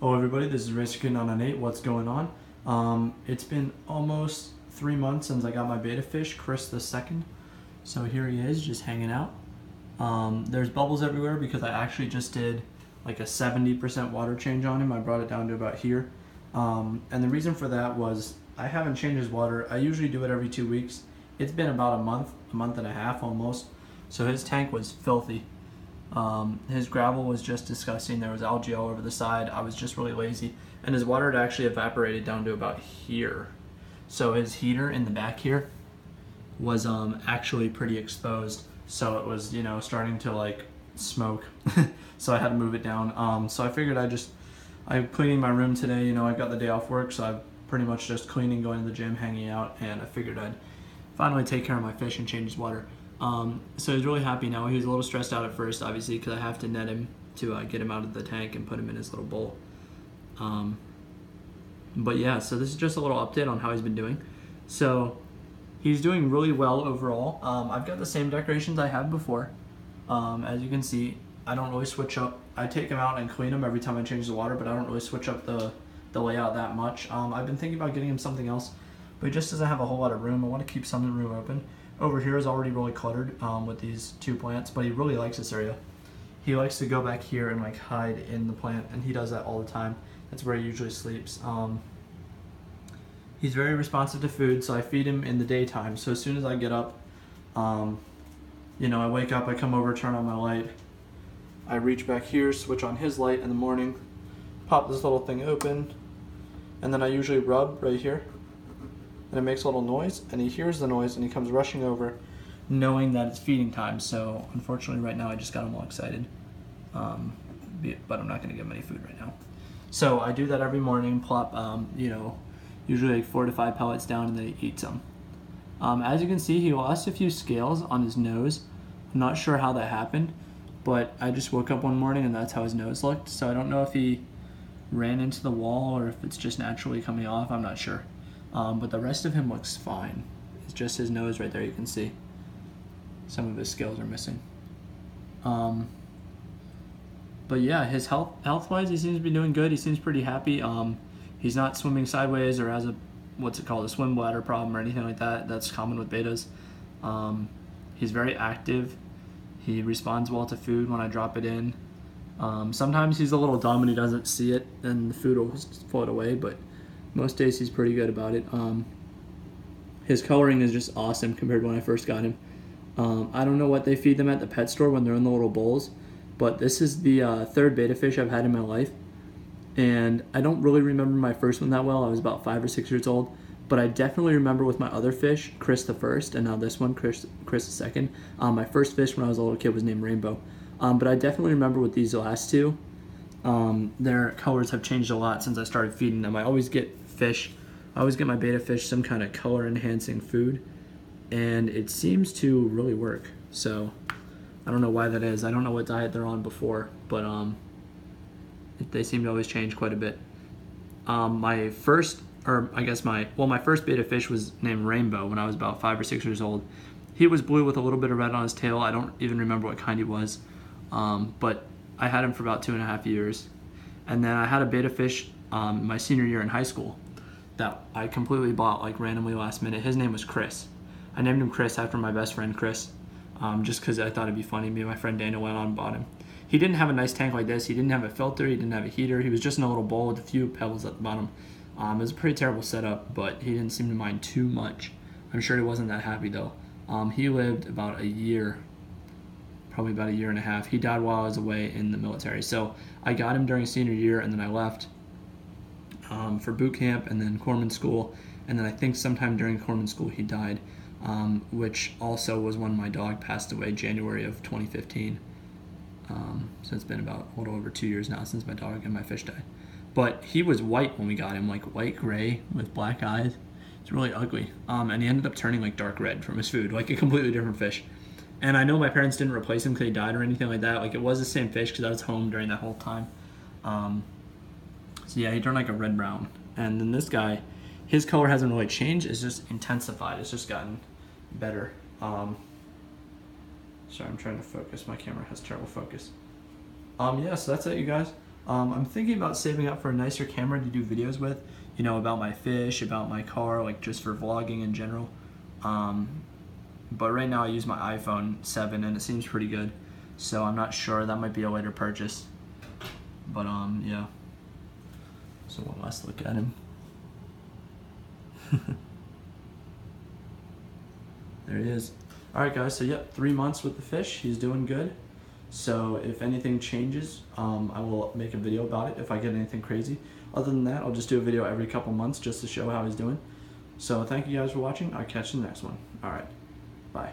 Hello everybody, this is RacerKid998. What's going on? It's been almost 3 months since I got my beta fish, Chris the second. So here he is, just hanging out. There's bubbles everywhere because I actually just did like a 70% water change on him. I brought it down to about here. And the reason for that was I haven't changed his water. I usually do it every 2 weeks. It's been about a month and a half almost. So his tank was filthy. His gravel was just disgusting. There was algae all over the side. I was just really lazy. And his water had actually evaporated down to about here. So his heater in the back here was actually pretty exposed. So it was, starting to like smoke. So I had to move it down. So I figured I'm cleaning my room today. I got the day off work, so I'm pretty much just cleaning, going to the gym, hanging out, and I figured I'd finally take care of my fish and change his water. So he's really happy now. He was a little stressed out at first, obviously, because I have to net him to get him out of the tank and put him in his little bowl. But yeah, so this is just a little update on how he's been doing. So he's doing really well overall. I've got the same decorations I had before. As you can see, I don't really switch up. I take him out and clean him every time I change the water, but I don't really switch up the layout that much. I've been thinking about getting him something else, but he just doesn't have a whole lot of room. I want to keep some of the room open. Over here is already really cluttered with these 2 plants, but he really likes this area. He likes to go back here and like hide in the plant, and he does that all the time. That's where he usually sleeps. He's very responsive to food, so I feed him in the daytime. So as soon as I get up, I wake up, I come over, turn on my light. I reach back here, switch on his light in the morning, pop this little thing open, and then I usually rub right here. And it makes a little noise, and he hears the noise, and he comes rushing over, knowing that it's feeding time. So unfortunately right now I just got him all excited, but I'm not going to give him any food right now. So I do that every morning, plop usually like 4 to 5 pellets down, and then he eats them. As you can see, he lost a few scales on his nose. I'm not sure how that happened, but I just woke up one morning and that's how his nose looked. So I don't know if he ran into the wall or if it's just naturally coming off. I'm not sure. But the rest of him looks fine. It's just his nose right there, you can see. Some of his scales are missing. But yeah, his health-wise, he seems to be doing good. He seems pretty happy. He's not swimming sideways or has a swim bladder problem or anything like that. That's common with betas. He's very active. He responds well to food when I drop it in. Sometimes he's a little dumb and he doesn't see it and the food will float away, but most days he's pretty good about it. His coloring is just awesome compared to when I first got him. I don't know what they feed them at the pet store when they're in the little bowls, but this is the third beta fish I've had in my life. And I don't really remember my first one that well. I was about 5 or 6 years old. But I definitely remember with my other fish, Chris the first, and now this one, Chris the second. My first fish when I was a little kid was named Rainbow. But I definitely remember with these last two, their colors have changed a lot since I started feeding them. I always get my beta fish some kind of color enhancing food, and it seems to really work. So I don't know why that is. I don't know what diet they're on before, but they seem to always change quite a bit. My first beta fish was named Rainbow when I was about 5 or 6 years old. He was blue with a little bit of red on his tail. I don't even remember what kind he was, but I had him for about 2.5 years. And then I had a beta fish my senior year in high school that I completely bought like randomly last minute. His name was Chris. I named him Chris after my best friend Chris, just because I thought it'd be funny. Me and my friend Daniel went on and bought him. He didn't have a nice tank like this. He didn't have a filter. He didn't have a heater. He was just in a little bowl with a few pebbles at the bottom. It was a pretty terrible setup, but he didn't seem to mind too much. I'm sure he wasn't that happy though. He lived about a year, probably about 1.5 years. He died while I was away in the military. So I got him during senior year, and then I left for boot camp and then corpsman school. And then I think sometime during corpsman school he died, which also was when my dog passed away, January of 2015. So it's been about a little over 2 years now since my dog and my fish died. But he was white when we got him, like white gray with black eyes. It's really ugly. And he ended up turning like dark red from his food, like a completely different fish. And I know my parents didn't replace him because he died or anything like that. Like it was the same fish because I was home during that whole time. So yeah, he turned like a red brown. And then this guy, his color hasn't really changed. It's just intensified. It's just gotten better. Sorry, I'm trying to focus. My camera has terrible focus. Yeah, so that's it, you guys. I'm thinking about saving up for a nicer camera to do videos with, you know, about my fish, about my car, like just for vlogging in general. But right now I use my iPhone 7 and it seems pretty good. So I'm not sure, that might be a later purchase. But yeah. So one last look at him. There he is. Alright guys, so yep, 3 months with the fish. He's doing good. So if anything changes, I will make a video about it if I get anything crazy. Other than that, I'll just do a video every couple months just to show how he's doing. So thank you guys for watching. I'll catch you in the next one. Alright, bye.